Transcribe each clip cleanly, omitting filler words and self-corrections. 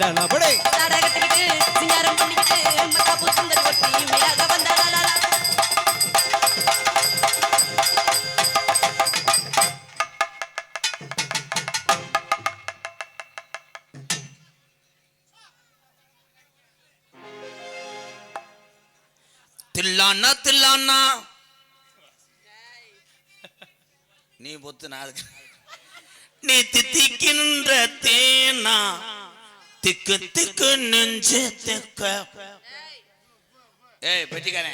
வந்தாளா படே நாடகத்துக்கு சிங்காரம் பண்ணிக்கிட்டு மத்தாப்பு சுந்தரி ஒட்டி மேக வந்தாளா தில்லானா தில்லானா நீ பொத்து நான் நீ தித்திக்கின்ற தேனா திக்கு திக்கு நெஞ்சு திக்க ஏய் பெட்டிக்காரே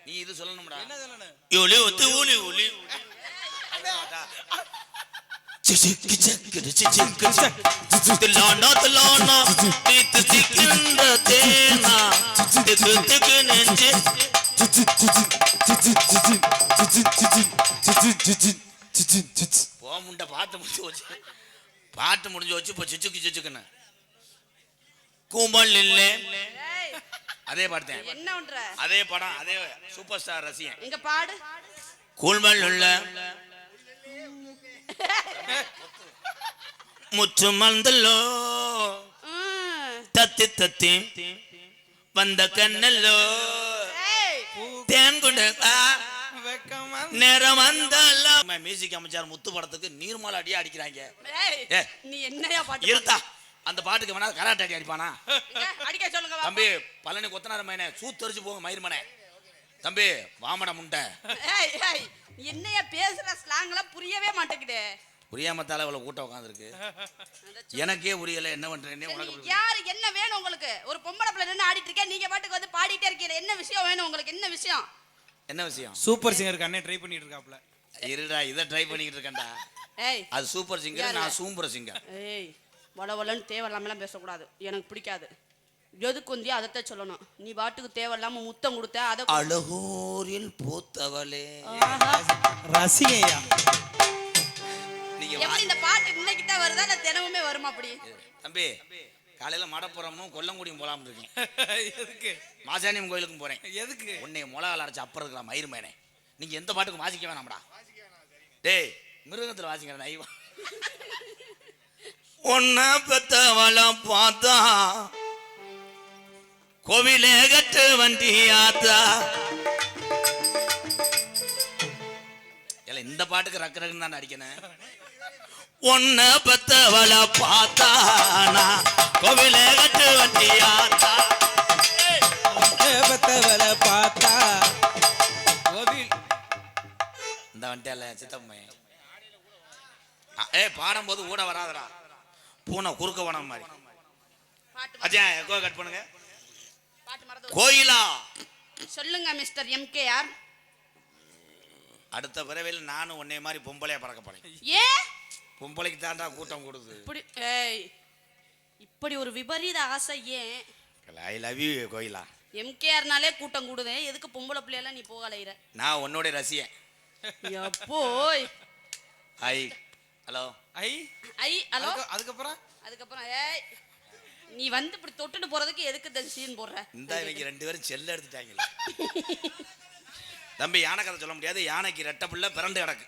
நீ இது சொல்லணும்டா என்ன சொல்லணும் ஒலி ஒத்து ஒலி ஒலி சிச்சிக்கு சக்கரு சிச்சிக்கு தில்லானா தில்லானா நீ தித்திக்கின்ற தேனா திக்கு திக்கு நெஞ்சு போமுண்ட பாட்டு முடிஞ்சு வச்சு இப்போ சிச்சுக்கு சிச்சுக்குன்னு கூமல் இல்லை அதே பாடுத்தேன் என்ன பண்ற அதே படம் அதே சூப்பர் ஸ்டார் ரசிகன் இங்க பாடு கூழ்மல் உள்ள முச்சு மந்தல்லோ தத்தி தத்தி வந்த கண்ணல்லோ தேன் கொண்டு நேரம் வந்தல்ல மியூசிக் அமைச்சார் முத்து படத்துக்கு நீர்மால அடியா அடிக்கிறாங்க நீ என்னையா பாட்டு இருத்தா அந்த பாட்டுக்கு வேணா கராட்டே அடி அடிப்பானா அடிக்க சொல்லுங்க தம்பி பழனி கொத்தனார் மயனே சூத்தரிச்சு போங்க மயிர்மனே தம்பி வாமட முண்டை என்னையா பேசுற ஸ்லாங்லாம் புரியவே மாட்டேங்குது புரியாமத்தால இவ்வளவு கூட்டம் உட்காந்துருக்கு எனக்கே புரியல என்ன பண்றேன்னு உனக்கு யாரு என்ன வேணும் உங்களுக்கு ஒரு பொம்பளை பிள்ளை நின்று ஆடிட்டு இருக்கேன் நீங்க பாட்டுக்கு வந்து பாடிட்டே இருக்கீங்க என்ன விஷயம் வேணும் உங்களுக்கு என்ன விஷயம் என்ன விஷயம் சூப்பர் சிங்கருக்கு அண்ணே ட்ரை பண்ணிட்டு இருக்காப்ல இருடா இதை ட்ரை பண்ணிட்டு இருக்கேன்டா அது சூப்பர் சிங்கர் நான் சூப்பர் சிங்கர் ஏய் வளவலன்னு தேவையில்லாமலாம் பேசக்கூடாது எனக்கு பிடிக்காது எதுக்கு வந்தியோ அதைத்தான் சொல்லணும் நீ பாட்டுக்கு தேவையில்லாம முத்தம் கொடுத்த அதை அழகூரில் பூத்தவளே ரசிகையா நீங்க இந்த பாட்டு இன்னைக்கு தான் வருதா இல்ல தினமுமே வருமா அப்படி தம்பி காலையில மடப்புறமும் கொல்லங்குடியும் போலாம்னு இருக்கேன் எதுக்கு மாசாணியம் கோயிலுக்கும் போறேன் எதுக்கு உன்னை மிளகால அரைச்சு அப்புறம் இருக்கலாம் மயிர் மேனே நீங்க எந்த பாட்டுக்கு வாசிக்க வேணாம்டா டேய் மிருகத்துல வாசிக்கிறேன் ஐவா ஒன்ன பெத்தவளம் பார்த்தா கோவிலே கட்டு வண்டி ஆத்தா இந்த பாட்டுக்கு ரக்கு ரக்குன்னு தான் அடிக்கணும் ஒன்ன பெத்தவள பார்த்தானா கோவிலே கட்டு வண்டி ஆத்தா பெத்தவள பார்த்தா கோவில் இந்த வண்டியால சித்தம்மை பாடும்போது கூட வராதடா பூனை குறுக்க வனம் மாதிரி அஜய் எக்கோ கட் பண்ணுங்க கோயிலா சொல்லுங்க மிஸ்டர் எம்கேஆர் அடுத்த பிறவில நானும் உன்னை மாதிரி பொம்பளையா பறக்க போறேன் ஏன் பொம்பளைக்கு தாண்டா கூட்டம் கொடுது இப்படி ஒரு விபரீத ஆசை ஏன் ஐ லவ் யூ கோயிலா எம்கேஆர்னாலே கூட்டம் கூடுதே எதுக்கு பொம்பளை பிள்ளையெல்லாம் நீ போகலையிற நான் உன்னோட ரசிகன் எப்போய் ஐ ஹலோ ஐ ஐ ஹலோ அதுக்கப்புறம் ஏய் நீ வந்து இப்படி தொட்டுட்டு போறதுக்கு எதுக்கு இந்த சீன் போடுற இந்த இவங்க ரெண்டு பேரும் செல்ல எடுத்துட்டாங்களா தம்பி யானை கதை சொல்ல முடியாது யானைக்கு ரெட்டை பிள்ளை பிறண்டு கிடக்கு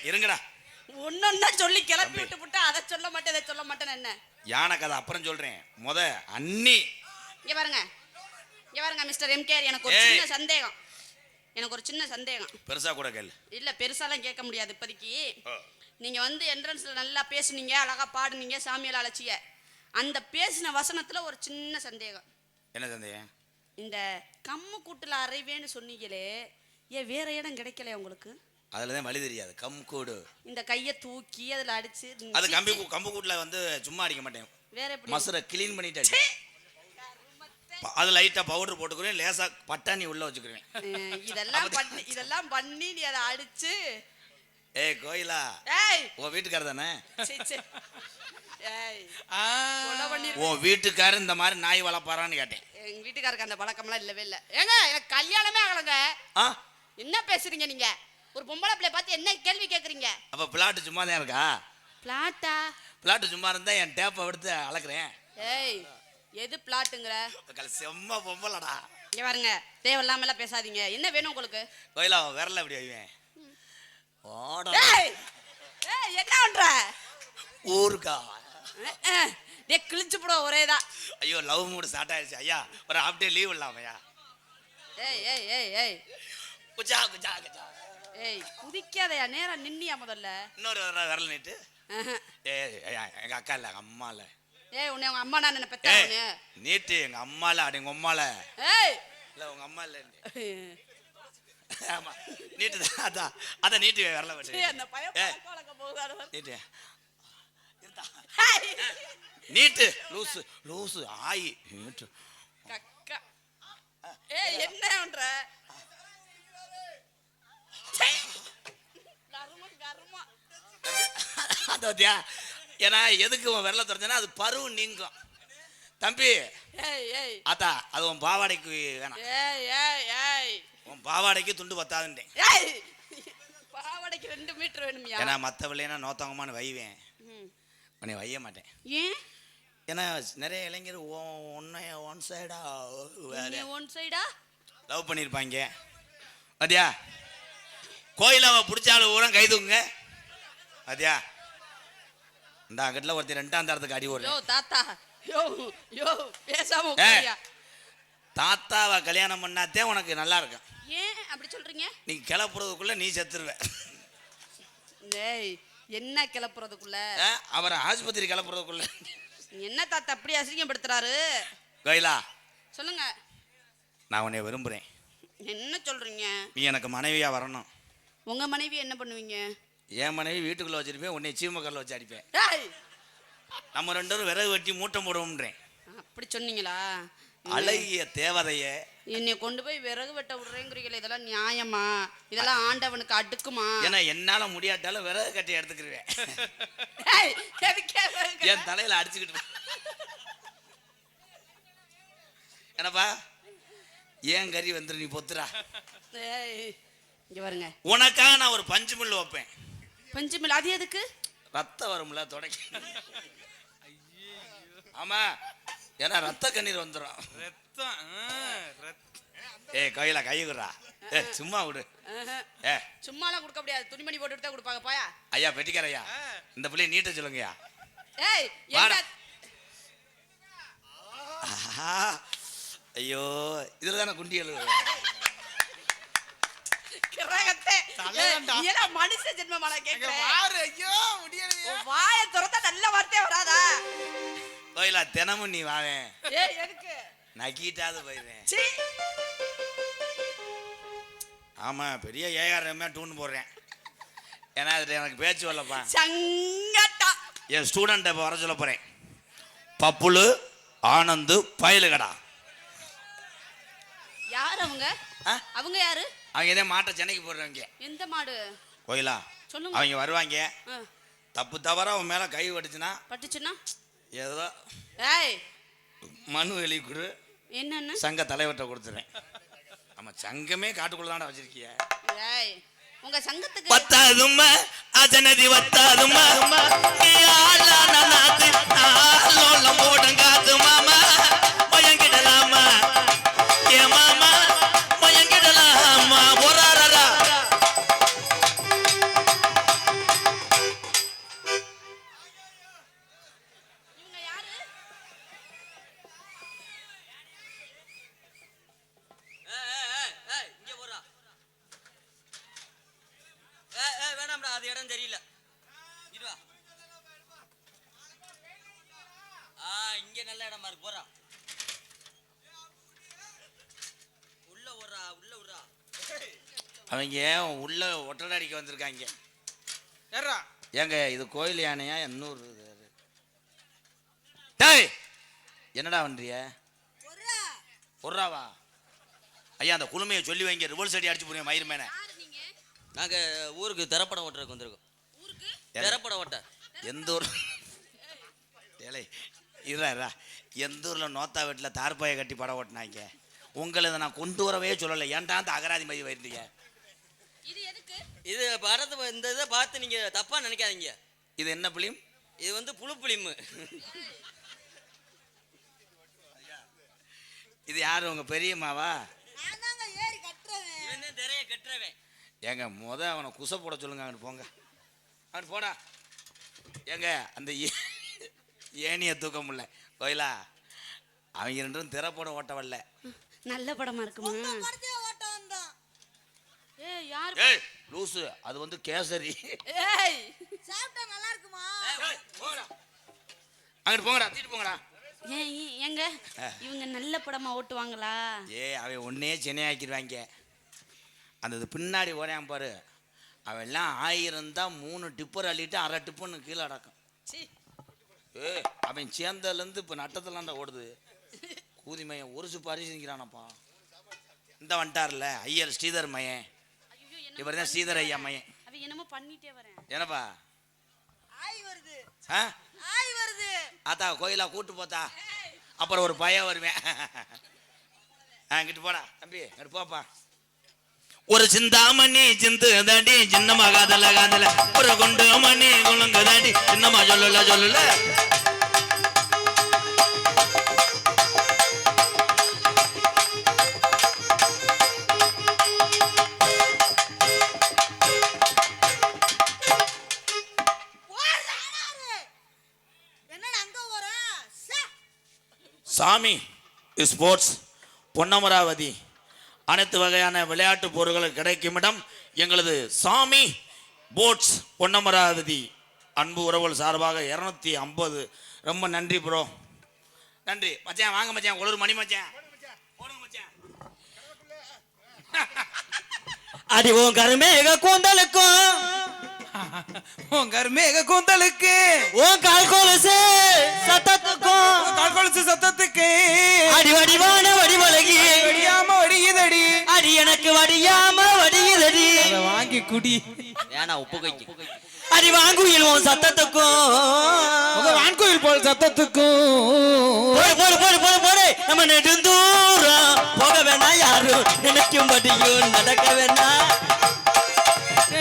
இருங்கடா ஒன்னொன்னா சொல்லி கிளப்பி விட்டு விட்டு அதை சொல்ல மாட்டேன் இதை சொல்ல மாட்டேன்னு என்ன யானை கதை அப்புறம் சொல்றேன் அண்ணி இங்க பாருங்க மிஸ்டர் எம்கேஆர் எனக்கு ஒரு சின்ன சந்தேகம் பெருசா கூட கேளு இல்ல பெருசாலாம் கேட்க முடியாது இப்போதைக்கு நீங்க வந்து என்ட்ரன்ஸ்ல நல்லா பேசுனீங்க அழகா பாடுனீங்க சாமியால அழைச்சிய அந்த பேசின வசனத்துல ஒரு சின்ன சந்தேகம் என்ன சந்தேகம் இந்த கம்மு கூட்டுல அரைவேன்னு சொன்னீங்களே ஏன் வேற இடம் கிடைக்கல உங்களுக்கு அதுலதான் வழி தெரியாது கம் கூடு இந்த கையை தூக்கி அதுல அடிச்சு அது கம்பு கூட்டுல வந்து சும்மா அடிக்க மாட்டேன் வேற எப்படி மசுரை கிளீன் பண்ணிட்டு அது லைட்டா பவுடர் போட்டுக்கிறேன் லேசா பட்டாணி உள்ள வச்சுக்கிறேன் இதெல்லாம் பண்ணி நீ அதை அடிச்சு கோயிலா உன் வீட்டுக்காரர் தானே உன் வீட்டுக்காரர் இந்த மாதிரி நாய் வளர்ப்பாரான்னு கேட்டேன் எங்க வீட்டுக்காருக்கு அந்த பழக்கம்லாம் இல்லவே இல்லை ஏங்க எனக்கு கல்யாணமே ஆகலங்க என்ன பேசுறீங்க நீங்க ஒரு பொம்பளை பிள்ளை பார்த்து என்ன கேள்வி கேட்குறீங்க அப்ப பிளாட் சும்மா தான் இருக்கா பிளாட் சும்மா இருந்தா என் டேப்பை எடுத்து அளக்குறேன் எது பிளாட்டுங்கற செம்ம பொம்பளடா இங்க பாருங்க தேவையில்லாம எல்லாம் பேசாதீங்க என்ன வேணும் உங்களுக்கு கோயிலா விரல அப்படி வைவேன் என்ன பண்ற ஊருக்கா டே கிழிச்சு போட ஒரேதான். ஐயோ லவ் மூடு ஸ்டார்ட் ஆயிடுச்சு ஐயா. ஒரு ஹாஃப் டே லீவ் இல்லாமையா? ஏய் ஏய் ஏய் ஏய் குஜா குஜா குஜா. ஏய் குதிக்காதயா, நேரா நின்னியா முதல்ல. இன்னொரு விரல் நீட்டு. எங்க அக்கா இல்ல எங்க அம்மா இல்ல. ஏய் உன்னை உங்க அம்மா நான் என்ன பெத்தவனே? நீட்டு எங்க அம்மா இல்ல, அடி உங்க அம்மால. ஏய் இல்ல உங்க அம்மா இல்ல. ஆமா நீட்டு தான். அதான் அத நீட்டு விரல வெட்டு. ஏய் அந்த பையன் பழக்க போகாத. நீட்டு நீட்டு லூசு லூசு ஆயி நீட்டு கக்கா. ஏய் என்ன பண்ற? கர்ம கர்ம. அதோதியா ஏன்னா எதுக்கு உன் விரல துறந்தேன்னா அது பருவு நீங்கும் தம்பி. ஏய் ஏய் அத்தா அது உன் பாவாடைக்கு வேணாம். ஏய் ஏய் ஏய் உன் பாவாடைக்கு துண்டு பத்தாதுன்றேன். ஏய் பாவாடைக்கு 2 மீட்டர் வேணுமியா? ஏன்னா மற்ற பிள்ளைனா நோத்தவங்கமான்னு வைவேன், உன்னை வைய மாட்டேன். ஏன்? ஏன்னா நிறைய இளைஞர் ஒன் சைடா ஒன் சைடா லவ் பண்ணியிருப்பாங்க. அத்தியா கோயில அவ பிடிச்சாலும் ஊரம் கை தூக்குங்க. அத்தியா இந்த அங்கிட்ட ஒருத்தர் 2ஆம் தரத்துக்கு அடி ஓடுறேன். யோ தாத்தா யோ யோ பேசாம உட்காரியா. தாத்தாவை கல்யாணம் பண்ணாதே உனக்கு நல்லா இருக்கும். ஏன் அப்படி சொல்றீங்க? நீ கிளப்புறதுக்குள்ள நீ செத்துருவ. ஏய் என்ன கிளப்புறதுக்குள்ள? அவரை ஆஸ்பத்திரி கிளப்புறதுக்குள்ள. என்ன தாத்தா அப்படி அசிங்கப்படுத்துறாரு? கோயிலா சொல்லுங்க. நான் உன்னை விரும்புறேன். என்ன சொல்றீங்க? நீ எனக்கு மனைவியா வரணும். உங்க மனைவி என்ன பண்ணுவீங்க? என் மனைவி வீட்டுக்குள்ள வச்சிருப்பேன், உன்னை சீமக்கல்ல வச்சு அடிப்பேன். ஏய் நம்ம 2 பேரும் விறகு வெட்டி மூட்டை போடுவோம்ன்றேன். அப்படி சொன்னீங்களா? அழகிய தேவதைய என்னை கொண்டு போய் விறகு வெட்ட விடுறேங்கிறீங்களே, இதெல்லாம் நியாயமா? இதெல்லாம் ஆண்டவனுக்கு அடுக்குமா? ஏன்னா என்னால முடியாட்டாலும் விறகு கட்டி எடுத்துக்கிருவேன். ஏய் எதுக்கே என் தலையில அடிச்சுக்கிட்டு என்னப்பா ஏன் கறி வந்துரு நீ பொத்துறா. ஏய் இங்க பாருங்க, உனக்காக நான் ஒரு பஞ்சு மில் வைப்பேன். பஞ்சு மில் அது எதுக்கு? ரத்தம் வரும்ல தொடக்கி. ஆமா ஏன்னா ரத்த கண்ணீர் வந்துடும். ரத்தம் ஏய் கையில கையுறா. சும்மா விடு. சும்மாலாம் கொடுக்க முடியாது, துணிமணி போட்டுட்டு தான் கொடுப்பாங்க. போயா ஐயா பெட்டிக்காரையா, இந்த பிள்ளைய நீட்ட சொல்லுங்கய்யா. ஏய் ஐயோ இதுல தானே குண்டி எழுது. மனுஷ ஜென்மமான கேக்குறேன். ஐயோ முடியலையே. வாயை திறந்தா நல்ல வார்த்தையே வராதா? கோயிலா தினமும் நீ வாவேன். ஏய் எதுக்கு? நக்கிட்டாவது போயிடுவேன். சீ ஆமா பெரிய ஏஆர்எம் டூன் போடுறேன். ஏன்னா அதுல எனக்கு பேச்சு வரலப்பா. சங்கட்டா என் ஸ்டூடெண்ட் இப்போ வர சொல்ல போறேன். பப்புலு ஆனந்து பயலுகடா. யார் அவங்க? அவங்க யாரு? அவங்க இதே மாட்டை சென்னைக்கு போடுறவங்க. எந்த மாடு? கோயிலா சொல்லுங்க. அவங்க வருவாங்க. தப்பு தவறா அவன் மேல கை பட்டுச்சுன்னா ஏதோ ஏய் மனு எழுதி கொடு. என்னன்னு? சங்க தலைவர்கிட்ட கொடுத்துறேன். ஆமா சங்கமே காட்டுக்குள்ள தான்டா வச்சிருக்கிய. ஏய் உங்க சங்கத்துக்கு பத்தாதுமா அஜனதி வத்தாதுமா நீ ஆளா நானாது ஆளோல போடுங்காது மாமா பயங்கிடலாமா ஏ மாமா பயங்கிடலாமா ஒராரரா. இவங்க யாரு? இங்க போறா. வேணாம்டா அது இடம் தெரியல. இங்க நல்ல இடமா இருக்கு. போறா உள்ள ஓடுறா உள்ள விடுறா. அவங்க உள்ள ஒட்டடை அடிக்க வந்திருக்காங்க. ஏறா ஏங்க இது கோயில் யானையா இன்னொரு டேய் என்னடா பண்றிய? ஒர்றாவா ஐயா அந்த குளுமையை சொல்லி வைங்க. ரிவர்ஸ் அடி அடிச்சு போறீங்க மயிர் மேன. நாங்க ஊருக்கு திரைப்படம் ஓட்டுறதுக்கு வந்திருக்கோம். ஊருக்கு திரைப்படம் ஓட்ட. எந்த ஊர்? ஏலே இருடா எந்த ஊர்ல நோத்தா வீட்டில் தார்பாயை கட்டி படம் ஓட்டினாங்க. உங்களை நான் கொண்டு வரவே சொல்லலை. ஏன்டா அந்த அகராதி மதி வருந்தீங்க? இது எதுக்கு? இது படத்தை இந்த இதை பார்த்து நீங்க தப்பா நினைக்காதீங்க. இது என்ன பிலிம்? இது வந்து புழு பிலிம். இது யாரு உங்க பெரியம்மாவா? திரைய கட்டுறவன். ஏங்க அவனை குசை போட சொல்லுங்க. அவனு போங்க அவனு போடா. ஏங்க அந்த ஏனிய தூக்க முடியல. கோயிலா அவங்க ரெண்டும் திரைப்படம் ஓட்ட வரல. நல்ல படமா இருக்குமா? ஏய் யார்? ஏய் லூசு, அது வந்து கேசரி. ஏய் சாப்பிட்டா நல்லா இருக்குமா? அங்கிட்டு போங்கடா, தீட்டு போங்கடா. ஏன் ஏங்க இவங்க நல்ல படமா ஓட்டுவாங்களா? அவன் ஒன்னே சென்னையாக்கிடுவாங்க. அந்த பின்னாடி ஓடையான் பாரு, அவன் எல்லாம் 1000 தான் 3 டிப்பர் அள்ளிட்டு 1/2 டிப்புன்னு கீழே அடக்கும். அவன் சேர்ந்ததுலேருந்து இப்போ நட்டத்துலாண்டா ஓடுது. கூதி மையன் ஒரு சுப்பு அரிசி நிற்கிறானப்பா. இந்த வந்துட்டார்ல ஐயர் ஸ்ரீதர் மையன், இவர் தான் ஸ்ரீதர் ஐயா மையன். அவன் என்னமோ பண்ணிட்டே வரேன். என்னப்பா ஆய் வருது, ஆ ஆய் வருது. ஆத்தா கோயிலா கூட்டு போத்தா, அப்புறம் ஒரு பையன் வருவேன். இங்கிட்டு போடா தம்பி, இங்கிட்டு போப்பா. ஒரு சிந்தாமணி சிந்து தாண்டி சின்னமா காதல காதல, ஒரு குண்டு மணி குழுங்கு தாண்டி சின்னமா சொல்லல சொல்லல. என்னடா அங்க வர? சாமி ஸ்போர்ட்ஸ் பொன்னமராவதி அனைத்து வகையான விளையாட்டு பொருட்கள் கிடைக்கும் இடம் எங்களது சாமி போட்ஸ் பொன்னமராவதி. அன்பு உறவுகள் சார்பாக 250. ரொம்ப நன்றி ப்ரோ, நன்றி மச்சான். வாங்க மச்சான், ஒரு மணி மச்சான். அடி உன் கருமேக கூந்தலுக்கும் உன் கருமேக கூந்தலுக்கு, உன் கால் கொலுசு சத்தத்துக்கும், கால் கொலுசு சத்தத்துக்கு, அடி வடிவான வடிவழகி வடியாம வடியுதடி, அடி எனக்கு வடியாம வடியுதடி. அதை வாங்கி குடி. வேணா உப்பு கைக்கு. அடி வாங்குயில் உன் சத்தத்துக்கும், வான்கோயில் போல் சத்தத்துக்கும். போடு போடு போடு போடு போடு. நம்ம நெடுந்தூரம் போக வேணா, யாரும் நினைக்கும்படியும் நடக்க வேணா.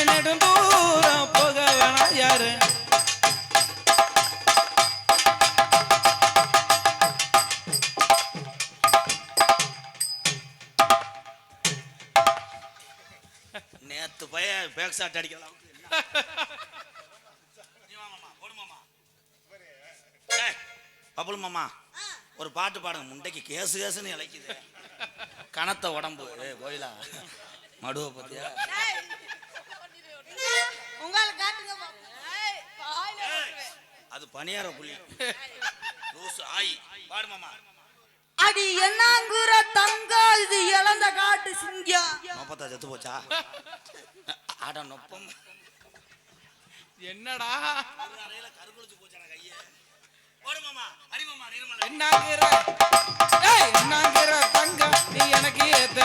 நெடுந்தூரம் போக வேணாம் யாரு. நேத்து பைய பேக் ஷாட் அடிக்கலாம். பபுள் மாமா ஒரு பாட்டு பாடுங்க. முண்டைக்கு கேசு கேசுன்னு இழைக்குது, கனத்த உடம்பு. கோயிலா மடுவை பத்தியா? உங்களை காட்டுங்க. அது பனியார புள்ளி லூசு ஆயி. பாடு மாமா. அடி என்னங்குற தங்க, இது இழந்த காட்டு சிங்கம். நொப்பத்தா செத்து போச்சா? ஆட நொப்பம் என்னடா கருகுளிச்சு போச்சா கைய? போடு மாமா, அடி மாமா. என்னாங்கிற என்னாங்கிற தங்க நீ எனக்கு ஏத்த,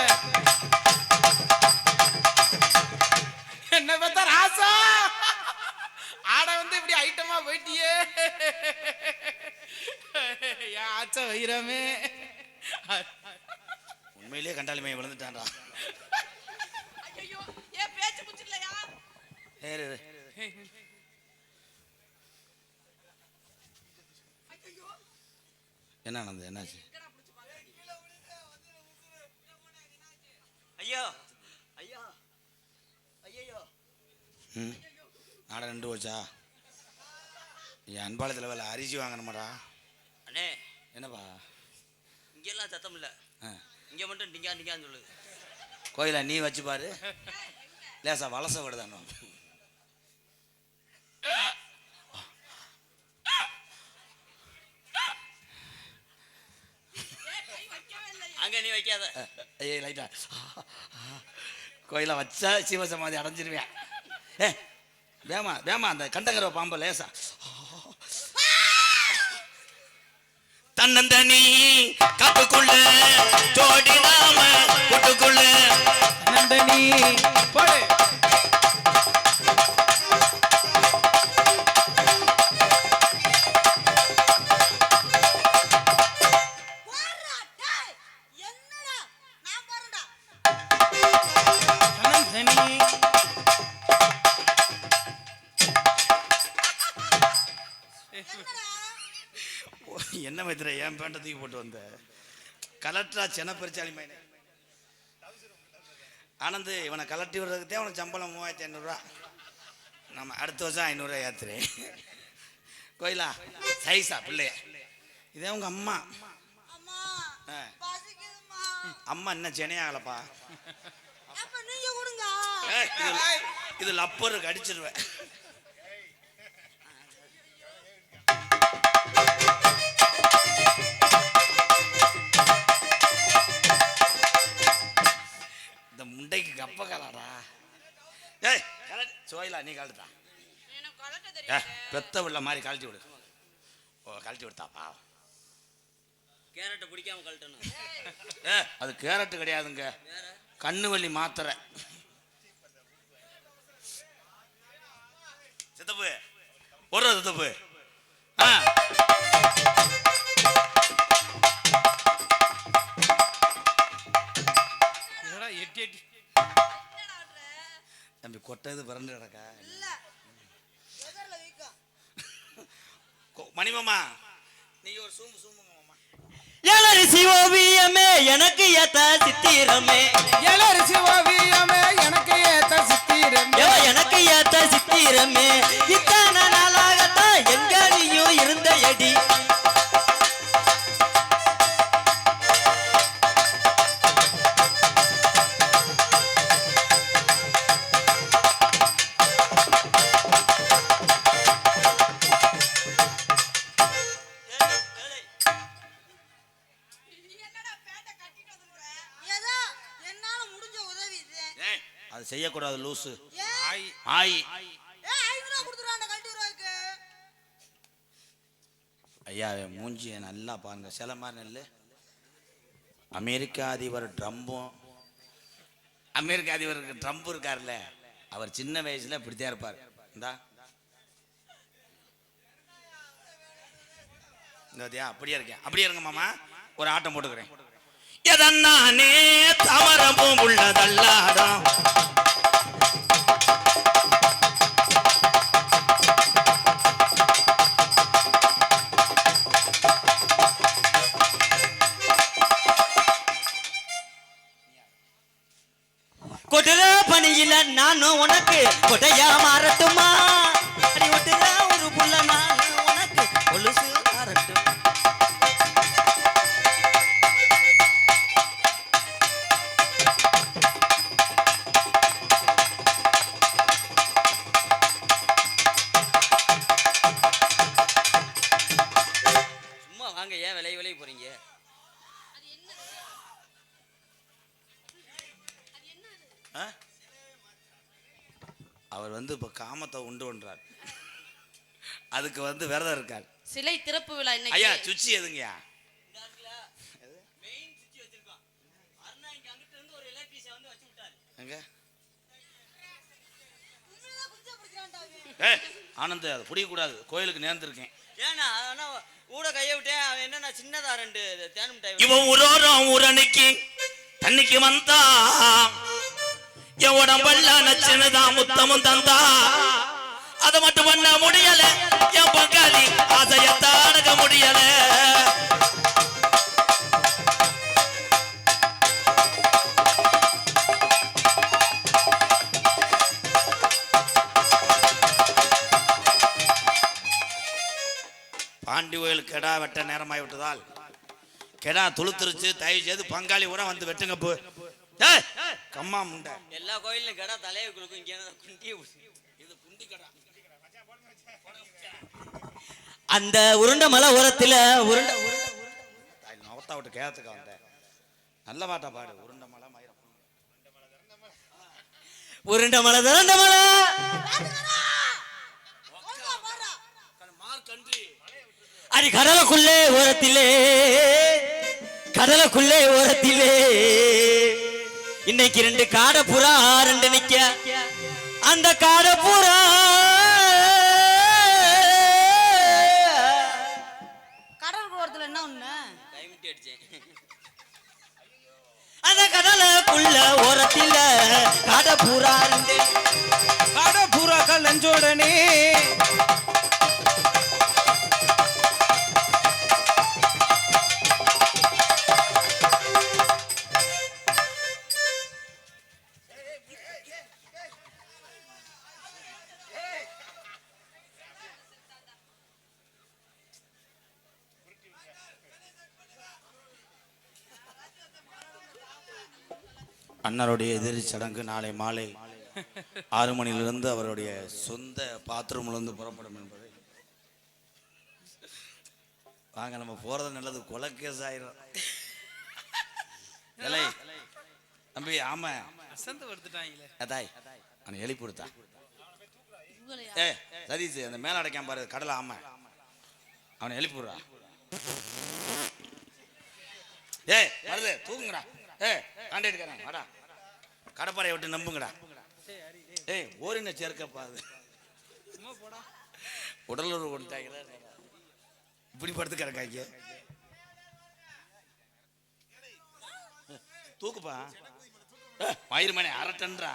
என்ன பார்த்தா ராசா ஆட வந்து இப்படி ஐட்டமா போயிட்டியே. என் ஆச்ச வைரமே. உண்மையிலேயே கண்டாலுமே விழுந்துட்டான்டா. ஐயோ ஏன் பேச்சு புடிச்சலையா? ஏறு என்ன ஆனது, என்னாச்சு? ஐயோ ஐயோ ஐயோ. நாட 2 போச்சா? என் அன்பாளத்தில் வேலை அரிசி வாங்கணுமாடா. அண்ணே என்னப்பா? இங்கெல்லாம் சத்தம் இல்லை, இங்கே மட்டும் டிங்கா டிங்கான்னு சொல்லுது. கோயிலா நீ வச்சு பாரு, லேசா வலச விடுதானோ. அங்கே நீ வைக்காத. ஐயே லைட்டா கோயிலா வச்சா சிவசமாதி அடைஞ்சிருவேன். வேமா வேமா அந்த கண்டகர பாம்பு லேசா. தன்னந்தனி காட்டுக்குள்ள ஜோடி நாம கூட்டுக்குள்ள நந்தனி போடு. என்னடா நான் பாருடா. நந்தனி என்ன மைத்திர என் பேண்ட தூக்கி போட்டு வந்த கலெக்டரா சென்னை பெருச்சாலி மைனே. ஆனந்து இவனை கலட்டி விடுறதுக்கே அவனுக்கு சம்பளம் 3500 ரூபா. நம்ம அடுத்த வருஷம் 500 ரூபா ஏத்துறேன். கோயிலா சைஸா பிள்ளைய இதே உங்க அம்மா அம்மா ஆ. பசிக்குதும்மா. அம்மா என்ன சென்னையாகலப்பா அப்ப நீங்க கொடுங்க. இது லப்பருக்கு அடிச்சிருவேன் இந்த முண்டைக்கு கப்ப கலாடா ஏய் சோயிலா நீ கழட்டுதா எனக்கு கலட்ட தெரியாது. பெத்த உள்ள மாதிரி கழட்டி விடு ஓ கழட்டி விடுத்தாப்பா கேரட்டை பிடிக்காம கழட்டணும். அது கேரட்டு கிடையாதுங்க கண்ணு வலி மாத்திரை சித்தப்பு ஒரு சித்தப்பு ஆ என்னடா எட்டி எட்டி தம்பி கொட்டது பிறந்து கிடக்கா இல்ல எதர்ல வீக்கம். மணிமாமா நீங்க ஒரு சூம்பு சூம்புங்க மாமா ஏலரிசி ஓவியமே எனக்கு ஏத்த சித்திரமே எலரிசி ஓவியமே எனக்கு ஏத்த சித்திரம் ஏவ எனக்கு ஏத்த சித்திரமே இத்தனை நாளாகத்தான் எங்க நீயும் இருந்த எடி ஏதோ என்னால முடிஞ்ச உதவி இது. அது செய்யக்கூடாது லூசு ஏன்? ஆய் ஆயி ஏன் 500 ரூபா கொடுத்துறான் கழட்டி விடுறதுக்கு? ஐயா மூஞ்சிய நல்லா பாருங்க சில மாதிரி நெல்லு அமெரிக்க அதிபர் ட்ரம்பும் அமெரிக்க அதிபருக்கு ட்ரம்ப் இருக்கார்ல அவர் சின்ன வயசுல இப்படித்தான் இருப்பார் இந்தா இந்த அப்படியே இருக்கேன் அப்படியே இருங்க மாமா ஒரு ஆட்டம் போட்டுக்கிறேன் எதன்னானே தமரமும் உள்ளதல்லாடம் கொட்டுற பணியில நானும் உனக்கு கொடையா மாறட்டுமா அடி ஒட்டுற ஒரு புள்ள நானும் உனக்கு கொலுசு மாறட்டும் சும்மா வாங்க ஏன் விலை விலை போறீங்க ஆ? அவர் வந்து இப்ப காமத்தை உண்டு பண்றார் அதுக்கு வந்து விரதம் இருக்கார் சிலை திறப்பு விழா ஐயா இன்னைக்கு. சுச்சி எதுங்கயா எங்க உண்மையிலே குஞ்சா பிடிக்கிறான்டா அவன். ஏ ஆனந்த் அது பிடிக்கக்கூடாது கோயிலுக்கு நேர்ந்திருக்கேன் ஏன்னா ஆனா கூட கைய விட்டேன் அவன் என்னன்னா சின்னதா 2 தேன் மிட்டாய் இவன் உரோரம் உரணிக்கு தண்ணிக்கு வந்தா என் உடம்பெல்லாம் நச்சுனுதான் முத்தமும் தந்தா அதை மட்டும் பண்ண முடியல என் பங்காளி ஆசையத்தான் அடக்க முடியல பாண்டி கோயில் கெடா வெட்ட நேரமாகி விட்டதால் கெடா துளுத்துருச்சு தயவு செய்து பங்காளி கூட வந்து வெட்டுங்க போ ஏய், கம்மா முண்டை எல்லா கோயிலும் கடை தலையை கொடுக்கும் இங்க குண்டிய இது குண்டி கடை அந்த உருண்டை மலை ஓரத்துல உருண்டை நவத்தா விட்டு கேத்துக்க வந்தேன் நல்ல பாட்டா பாடு உருண்டை மலை மயிரம் உருண்டை மலை திரண்ட மலை ஒழுங்கா பாடுறா. அடி கடலுக்குள்ளே ஓரத்திலே கடலுக்குள்ளே ஓரத்திலே இன்னைக்கு 2 காடை புறா 2 நிக்க அந்த காடை புறா கடல் ஓரத்துல என்ன ஒண்ணு? அந்த கடலுக்குள்ள ஓரத்தில காடை புறா 2 காட பூராக்கள் நெஞ்சோடனே அண்ணருடைய எதிரி சடங்கு நாளை மாலை 6 மணியிலிருந்து அவருடைய சொந்த பாத்ரூம்லேருந்து புறப்படும் என்பதை வாங்க நம்ம போறது நல்லது. கொலை கேஸ் ஆயிரும். இல்லை தம்பி, ஆமா அசந்து எடுத்துட்டாங்களே. தாய் அவனை எழுப்பி கொடுத்தா. ஏ சதீஷ், அந்த மேல அடைக்காம பாரு கடலை. ஆமா அவனை எழுப்பி விடுறா. ஏ வருது தூங்குங்கடா. ஏ காண்டாக்ட் வாடா, கடப்பாறையை விட்டு நம்புங்கடா. ஏய் ஓரின சேர்க்கப்பா, அது உடலுறவு கொண்டாங்க இப்படி படுத்து கிடக்காங்க. தூக்குப்பா மயிறு மணி அரட்டன்றா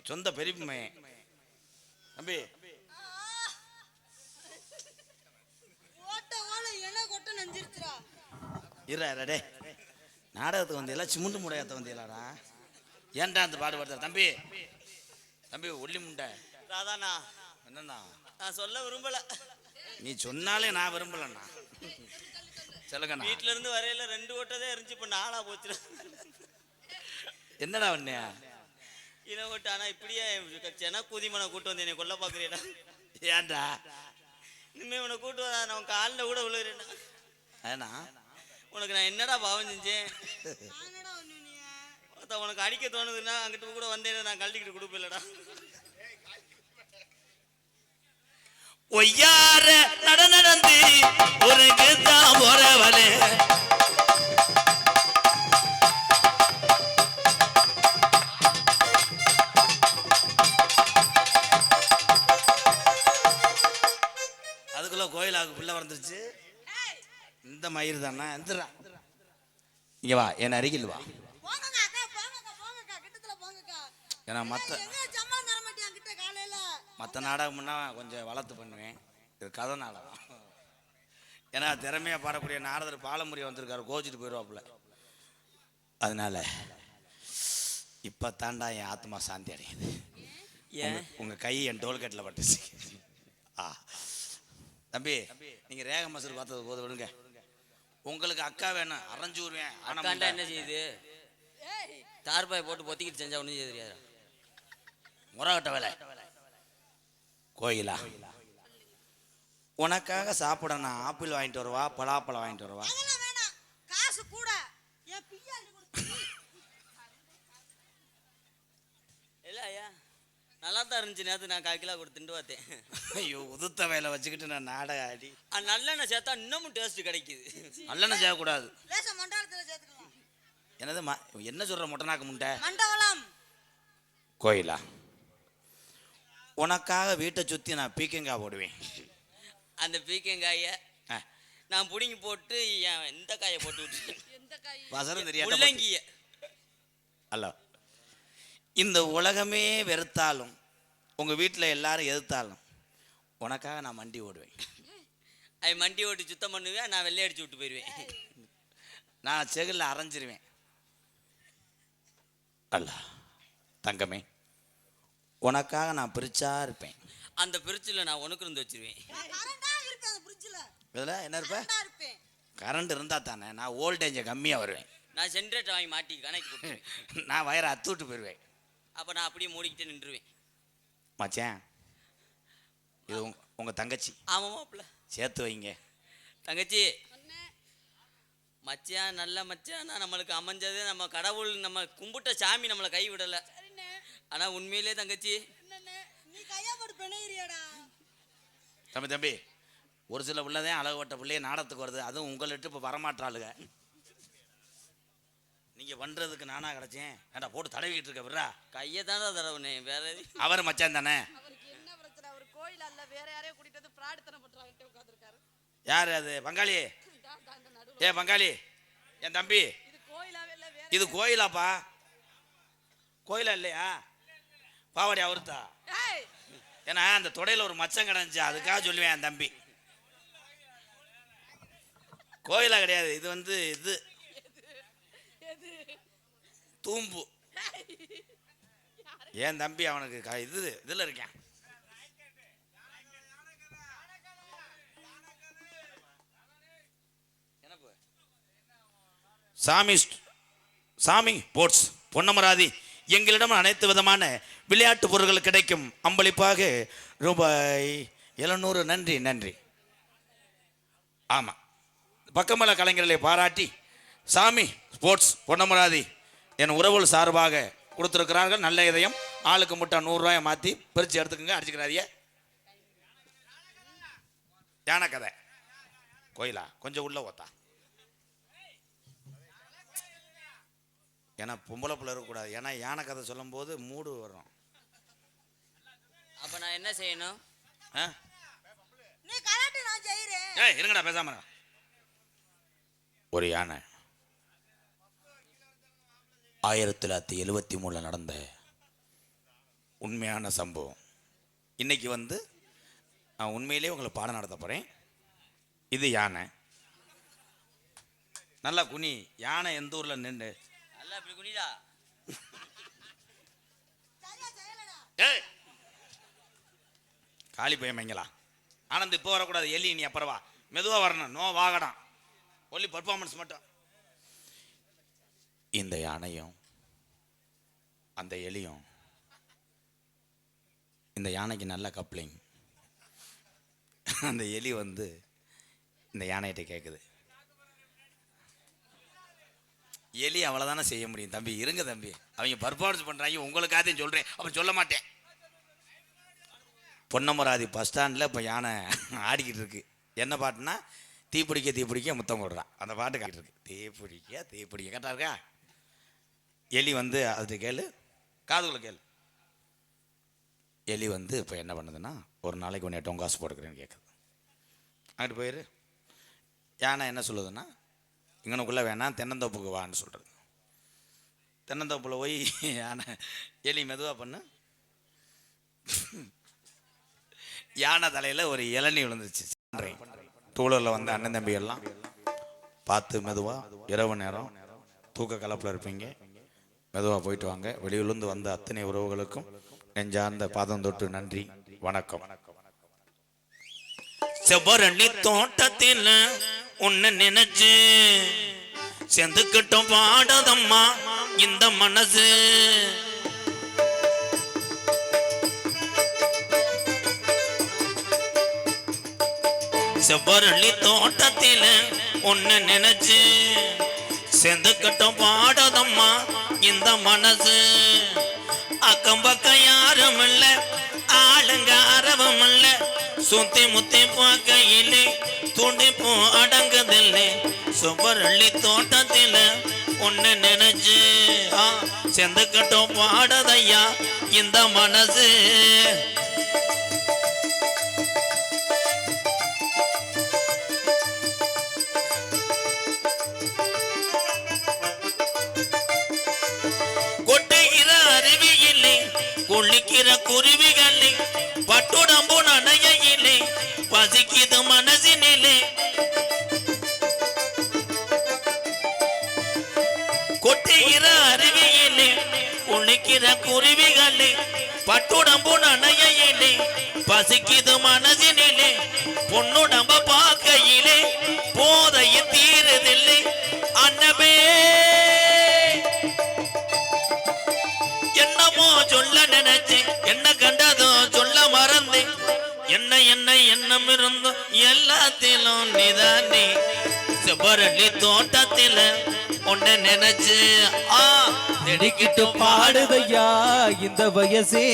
சொந்த பெரியமை தம்பி. டே நாடகத்துக்கு வந்தியெல்லாம் சிமுண்டு முடையாத்த வந்தியலாடா. ஏன்டா அந்த பாடுபடுத்த தம்பி? தம்பி ஒல்லி முண்டை ராதாண்ணா, என்னண்ணா நான் சொல்ல விரும்பல. நீ சொன்னாலே நான் விரும்பலண்ணா. சொல்லுங்கண்ணா. வீட்டுல இருந்து வரையில 2 ஓட்டதே இருந்துச்சு, இப்ப 4ஆ போச்சு. என்னடா வண்ணியா இன ஓட்டு. ஆனா இப்படியே சென கூதிமனை கூட்டு வந்து என்னை கொல்ல பாக்குறேடா. ஏன்டா இனிமே உன்னை கூட்டு வர நான் காலில் கூட விழுகிறேன்னா. ஏன்னா உனக்கு நான் என்னடா பாவம் செஞ்சேன்? உனக்கு அடிக்க தோணுதுன்னா அங்கிட்டு கூட வந்தேன், நான் கழட்டிக்கிட்டு கொடுப்பேன்லடா. ஒய்யார நடந்து ஒரு தான் போறவளே. அதுக்குள்ள கோயிலாக்கு பிள்ளை வந்துருச்சு. இந்த மயிர் தானே எந்திரா. இங்க வா, என் அருகில் வா. ஏன்னா மற்ற நாடகம்னா கொஞ்சம் வளர்த்து பண்ணுவேன், இது கதை நாடகம். ஏன்னா திறமையா பாடக்கூடிய நாரதர் பாலமுறை வந்திருக்காரு, கோச்சிட்டு போயிடுவாப்புல. அதனால இப்ப தாண்டா என் ஆத்மா சாந்தி அடையுது. உங்க கை என் டோல்கேட்டில் பட்டுச்சு. தம்பி, நீங்க ரேக மசூர் பார்த்தது போது விடுங்க. உங்களுக்கு அக்கா வேணும், அரைஞ்சு விடுவேன். அக்காண்டா என்ன செய்யுது? தார்பாய் போட்டு பொத்திக்கிட்டு செஞ்சா ஒன்றும் செய்ய தெரியாது. முறகட்ட வேலை. கோயிலா உனக்காக சாப்பிட நான் ஆப்பிள் வாங்கிட்டு வருவா, பலாப்பழம் வாங்கிட்டு வருவா. காசு கூட இல்ல ஐயா, நல்லா தான் இருந்துச்சு. நேற்று நான் 1/4 கிலோ கொடுத்துட்டு பார்த்தேன். ஐயோ, உதுத்த வேலை வச்சுக்கிட்டு நான் நாடகம் ஆடி. நல்லெண்ணெய் சேர்த்தா இன்னமும் டேஸ்ட் கிடைக்குது. நல்லெண்ணெய் செய்யக்கூடாது. மண்டலத்தில் சேர்த்துக்கலாம். என்னது என்ன சொல்ற மொட்டனாக்கு முண்டை? மண்டபம் கோயிலா உனக்காக வீட்டை சுத்தி நான் பீக்கங்காய் போடுவேன். அந்த பீக்கங்காய நான் புடிங்கி போட்டு எந்த காயை போட்டு விட்டு வசரம் தெரியாது. முள்ளங்கிய அல்ல, இந்த உலகமே வெறுத்தாலும் உங்க வீட்டில் எல்லாரும் எதிர்த்தாலும் உனக்காக நான் மண்டி ஓடுவேன். அது மண்டி ஓட்டி சுத்தம் பண்ணுவேன், நான் வெள்ளை அடிச்சு விட்டு போயிடுவேன். நான் செகுல அரைஞ்சிருவேன். அல்ல தங்கமே, உனக்காக நான் பிரிச்சா இருப்பேன். அந்த பிரிட்ஜில் நான் உனக்கு இருந்து வச்சிருவேன். இதில் என்ன இருப்பேன்? கரண்ட் இருந்தா தானே. நான் வோல்டேஜை கம்மியாக வருவேன். நான் ஜென்ரேட்டர் வாங்கி மாட்டி கணக்கு கொடுத்துருவேன். நான் வயரை அத்துவிட்டு போயிடுவேன். அப்போ நான் அப்படியே மூடிக்கிட்டு நின்றுவேன். மச்சான், இது உங்க தங்கச்சி. ஆமாமாப்ல, சேர்த்து வைங்க. தங்கச்சி மச்சான் நல்ல மச்சான். நம்மளுக்கு அமைஞ்சது நம்ம கடவுள், நம்ம கும்பிட்ட சாமி நம்மளை கை விடலை. ஆனா உண்மையிலே தங்கச்சி நீ கையா போட்டு பெணையறியாடா. தம்பி, ஒரு சில பிள்ளைதான் அழகுப்பட்ட பிள்ளைய நாடகத்துக்கு வருது. அதுவும் உங்கள்கிட்ட இப்போ வரமாட்டாளுங்க. நீங்க பண்றதுக்கு நானா கிடைச்சேன். ஏண்டா போட்டு தடவிக்கிட்டு இருக்க விட்றா. கையை தானே தடவுனே, வேற அவர் மச்சான் தானே. அவருக்கு என்ன பிரச்சனை? அவர் கோயில் அல்ல, வேற யாரையும் கூட்டிட்டு வந்து பிரார்த்தனை பண்றாங்க உட்கார்ந்திருக்காரு. யாரு அது? பங்காளி. ஏ பங்காளி, என் தம்பி, இது கோயிலாவே இல்ல, வேற இது கோயிலாப்பா? கோயிலா இல்லையா? பாவாடி அவருத்தா. ஏய், ஏன்னா அந்த தொடையில ஒரு மச்சம் கிடந்துச்சு, அதுக்காக சொல்லுவேன் என் தம்பி. கோயிலா கிடையாது இது. வந்து இது தூம்பு. ஏன் தம்பி அவனுக்கு இதுல இருக்கேன். சாமி போட்ஸ் பொன்னமராதி எங்களிடம் அனைத்து விதமான விளையாட்டு பொருட்கள் கிடைக்கும். அம்பளிப்பாக ரூபாய் 700. நன்றி நன்றி. ஆமாம், பக்கமல கலைஞர்களை பாராட்டி சாமி ஸ்போர்ட்ஸ் பொன்னமராதி என் உறவுகள் சார்பாக கொடுத்துருக்கிறார்கள். நல்ல இதயம். ஆளுக்கு முட்டை 100 ரூபாயை மாற்றி பிரித்து எடுத்துக்கோங்க. அடிச்சுக்கிறாதிய யானை கதை கோயிலா கொஞ்சம் உள்ள ஓத்தா. ஏன்னா பொம்பளை பிள்ளை இருக்கக்கூடாது. ஏன்னா யானை கதை சொல்லும் போது மூடு வரும். அப்ப நான் என்ன செய்யணும்? நீ கலாட்டு நான் செய்றேன். ஏய் இருங்கடா பேசாம. ஒரு யானை 1973 நடந்த உண்மையான சம்பவம். இன்னைக்கு வந்து நான் உண்மையிலே உங்களுக்கு பாடம் நடத்த போறேன். இது யானை. நல்லா குனி. யானை எந்த ஊர்ல நின்று நல்லா இப்படி குனிடா. ஏய் காளி பையன் மைங்களா. ஆனந்த் இப்போ வரக்கூடாது. எலி நீ அப்புறம் வா. மெதுவா வரணும். நோ வாகடம். ஒன்லி பர்ஃபார்மன்ஸ் மட்டும். இந்த யானையும் அந்த எலியும் இந்த யானைக்கு நல்ல கப்ளிங். அந்த எலி வந்து இந்த யானைகிட்ட கேட்குது. எலி அவ்வளோதானே செய்ய முடியும். தம்பி இருங்க தம்பி, அவங்க பர்ஃபார்மன்ஸ் பண்ணுறாங்க, உங்களுக்காக சொல்கிறேன். அப்போ சொல்ல மாட்டேன். பொன்னமராதி பஸ் ஸ்டாண்டில் இப்போ யானை ஆடிக்கிட்டு இருக்கு. என்ன பாட்டுனா தீப்பிடிக்க தீப்பிடிக்க முத்தம் போடுறான். அந்த பாட்டு காட்டிட்டு இருக்கு. தீப்பிடிக்க தீப்பிடிக்க கரெக்டாக இருக்கா? எலி வந்து அது கேளு, காதுகளை கேளு. எலி வந்து இப்போ என்ன பண்ணுதுன்னா, ஒரு நாளைக்கு ஒன்று 8 காசு போட்டுக்கிறேன்னு கேட்குது. அங்கிட்டு போயிரு. யானை என்ன சொல்லுதுன்னா, இங்கனுக்குள்ளே வேணாம் தென்னந்தோப்புக்கு வான்னு சொல்கிறது. தென்னந்தோப்பில் போய் யானை எலி மெதுவாக பண்ணு. யானை தலையில் ஒரு இளநீ விழுந்துச்சு. டூலரில் வந்து அண்ணன் தம்பி எல்லாம் பார்த்து மெதுவாக, இரவு நேரம் தூக்க கலப்பில் இருப்பீங்க, மெதுவாக போயிட்டு வாங்க. வெளியிலிருந்து வந்த அத்தனை உறவுகளுக்கும் நெஞ்சார்ந்த பாதம் தொட்டு நன்றி, வணக்கம். செவ்வரளி தோட்டத்தில் உன்னை நினைச்சு செந்துக்கிட்டோம் பாடதம்மா இந்த மனசு. செவ்வரளி தோட்டத்தில் உன்னை நினைச்சு செந்துக்கிட்டோம் பாடதம்மா இந்த மனசு. அக்கம் பக்கம் யாரும் இல்ல, ஆளுங்க அரவம் இல்ல, சுத்தி முத்தி பார்க்கையிலே துடிப்போ அடங்குதில்லை. சுவரள்ளி தோட்டத்தில் ஒன்னு நினைச்சு செந்துக்கட்டும் பாடதையா இந்த மனசு. கொட்டுகிற அருவியிலே குளிக்கிற குருவிகளே பட்டுடம்பு நனையிலே பசிக்குது மனசினிலே. கொட்டுகிற அருவியிலே குளிக்கிற குருவிகளே பட்டுடம்பு நனையிலே பசிக்குது மனசினிலே. பொண்ணுடம்ப பார்க்கையிலே போதைய தீருதில்லை அன்னமே. என்னமோ சொல்ல நினைச்சேன், என்ன கண்டதோ சொல்ல மறந்தேன். என்ன என்ன எண்ணம் இருந்தோம் எல்லாத்திலும் நீதானே. செவ்வரளி தோட்டத்தில உன்னை நினைச்சு நெடிக்கிட்டு பாடுதையா இந்த வயசே.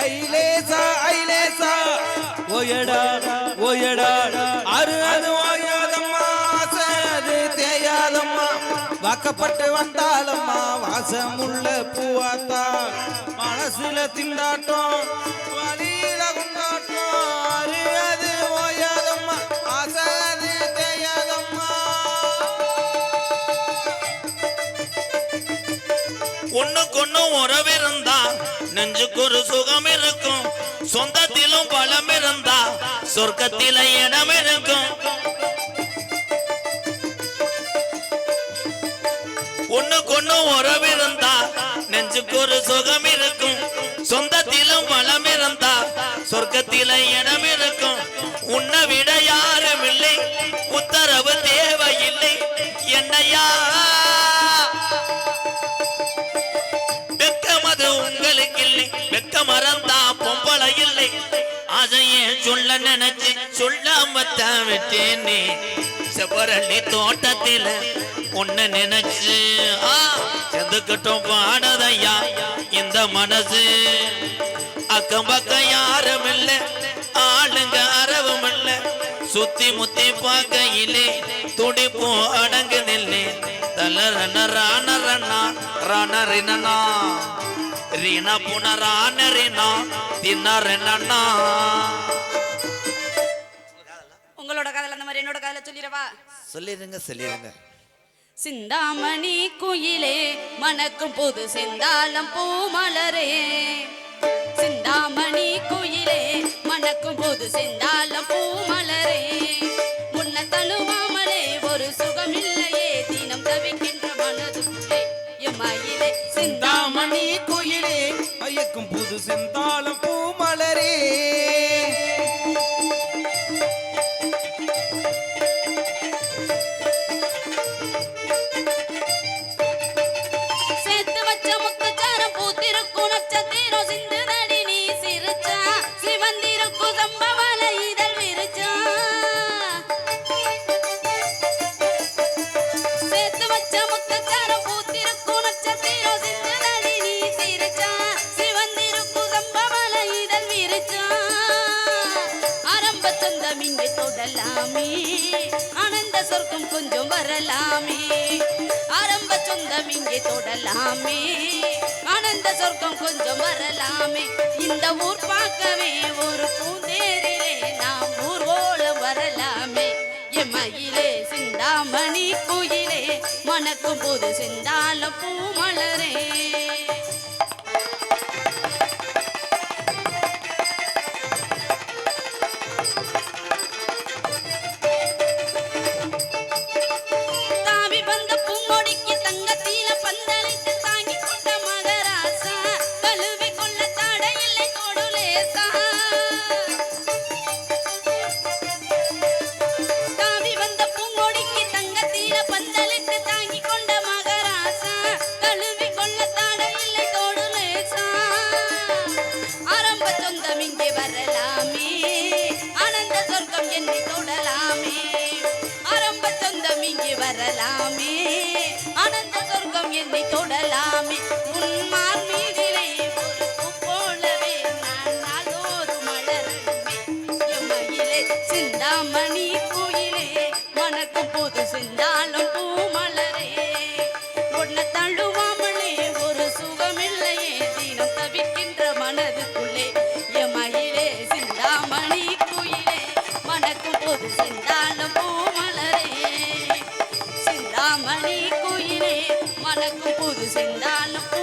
ஐலேசா ஐலேசா ஓயடா ஓயடா அரு அது ஓயாதம்மா அது தேயாதம்மா. வாக்கப்பட்டு வந்தாலம்மா வாசமுள்ள பூவாத்தா. மனசுல திண்டாட்டம் வழியில கொண்டாட்டம் அரு அது ஓயாதம்மா அது தேயாதம்மா. ஒண்ணுக்கொன்னு உறவிருந்தா நெஞ்சுக்கு ஒரு சுகம் இருக்கும். சொந்தத்திலும் பலம் இருந்தா சொர்க்கத்தில இடம் இருக்கும். ஒண்ணுக்கொன்னு உறவிருந்தா நெஞ்சுக்கு ஒரு சுகம் இருக்கும். சொந்தத்திலும் பலம் இருந்தா சொர்க்கத்தில இடம் இருக்கும். உன்னை விட யாரும் இல்லை, உத்தரவு தேவையில்லை என்னையா. அது உங்களுக்கு இல்லை வெக்க மறந்தா பொம்பளை இல்லை அதையே சொல்ல நினைச்சு சொல்லாமத்தான் விட்டேனே செவரளி தோட்டத்தில ஒண்ணு நினைச்சு செதுக்கட்டும் பாடதையா இந்த மனசு அக்கம் பக்கம் யாரும் இல்ல ஆளுங்க அரவும் இல்ல சுத்தி முத்தி பார்க்கையிலே துடிப்பும் அடங்கு நில்லே தலரன ராண ரண்ணா ராண ரினனா ரீனா புன ராண ரினா தின்ன ரெண்ணா. உங்களோட காதல் அந்த மாதிரி என்னோட காதல சொல்லிடவா? சொல்லிருங்க. சிந்தாமணி குயிலே மணக்கும் புது செந்தாளம் பூமலரே சிந்தாமணி குயிலே மணக்கும் புது செந்தாளம் பூமலரே முன்ன தழுவாமலே ஒரு சுகமில்லையே தினம் தவிக்கின்ற மனதுக்குள்ளே எம்மாயிலே சிந்தாமணி குயிலே ஐயக்கும் புது செந்தாளம் பூமலரே ஆனந்த சொர்க்கம் கொஞ்சம் வரலாமே ஆரம்ப சொந்தம் இங்கே தொடலாமே ஆனந்த சொர்க்கம் கொஞ்சம் வரலாமே இந்த ஊர் பார்க்கவே ஒரு பூந்தேரிலே நாம் ஊர்வலம் வரலாமே எம்மையிலே சிந்தாமணி குயிலே மணக்கும் போது செந்தாளம் பூமலரே. வரலாமே ஆனந்த சொர்க்கம் என்னை தொடலாமே உன்மார் மீதிலே ஒரு பூ போலவே நான் நாளோறு மலரணுமே எம்மையிலே சிந்தாமணி குயிலே மணக்கும் போது செந்தாளம் பூமலரே ஒன்ன தழுவாமலே ஒரு சுகமில்லையே தினம் தவிக்கின்ற மனதுக்குள்ளே எம்மையிலே சிந்தாமணி குயிலே மணக்கும் போது செந்தாளம் பூமலரே சிந்தாமணி குயிலே மணக்கும் புது செந்தாளம் பூ